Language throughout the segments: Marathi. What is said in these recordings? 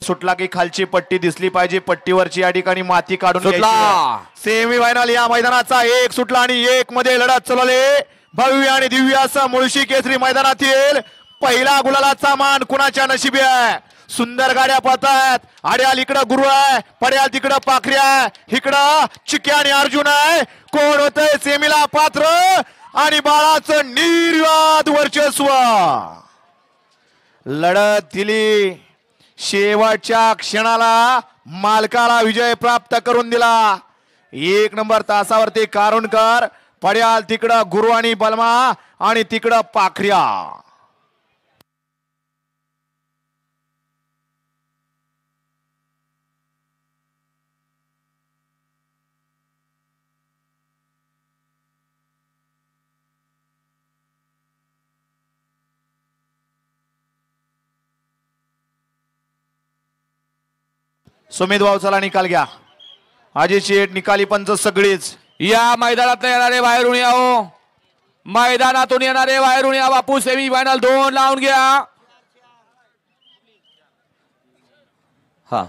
सुटला की खालची पट्टी दिसली पाहिजे, पट्टीवरची या ठिकाणी माती काढून सुटला. सेमी फायनल या मैदानाचा एक सुटला आणि एक मध्ये लढत चालले भव्य आणि दिव्य असं मुळशी केसरी मैदानातील पहिला गुलालाचा मान कुणाच्या नशिबी आहे। सुंदर गाड्या पळतायत, आड्याल इकडं गुरु आहे, पड्याल तिकडं पाखरी आहे, इकडं चिक्या आणि अर्जुन आहे। कोण होतंय सेमीला पात्र आणि बाळाचं निर्वाद वर्चस्व। लढत दिली, शेवटच्या क्षणाला मालकाला विजय प्राप्त करून दिला। एक नंबर तासावरती कारुणकर, पड्याल तिकडं गुरु आणि बलमा आणि तिकडं पाखऱ्या। सुमित भाऊ चला निकाल घ्या। अजित शेठ निकाली पंच सगळीच या मैदानात येणारे बाहेरून या हो, मैदानातून येणारे बाहेरून या बापू। सेमी फायनल 2 लावून घ्या। हा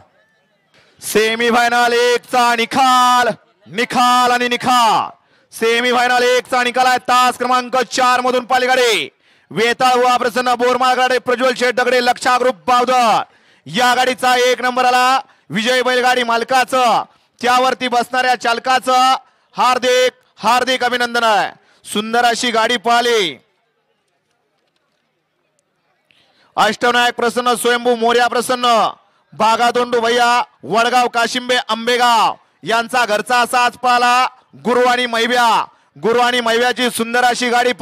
सेमी फायनल 1 चा निकाल, निकाल आणि निकाल। सेमी फायनल 1 चा निकाल आहे। तास क्रमांक 4 मधून पालीगाडी वेताळ वा प्रसन्न बोरमाळ गाडी प्रज्वल शेठ दगडे लक्षा ग्रुप पावदर या गाडीचा 1 नंबर आला। विजय बैलगाडी मालकाचं, त्यावरती बसणाऱ्या चालकाचं हार्दिक हार्दिक अभिनंदन आहे। सुंदर अशी गाडी पळाली। अष्टनायक प्रसन्न, स्वयंभू मोर्या प्रसन्न, बागादोंडू भैया वडगाव काशिंबे आंबेगाव यांचा घरचा साज पळाला। गुरु आणि मैव्या, गुरु आणि मैव्याची सुंदर अशी गाडी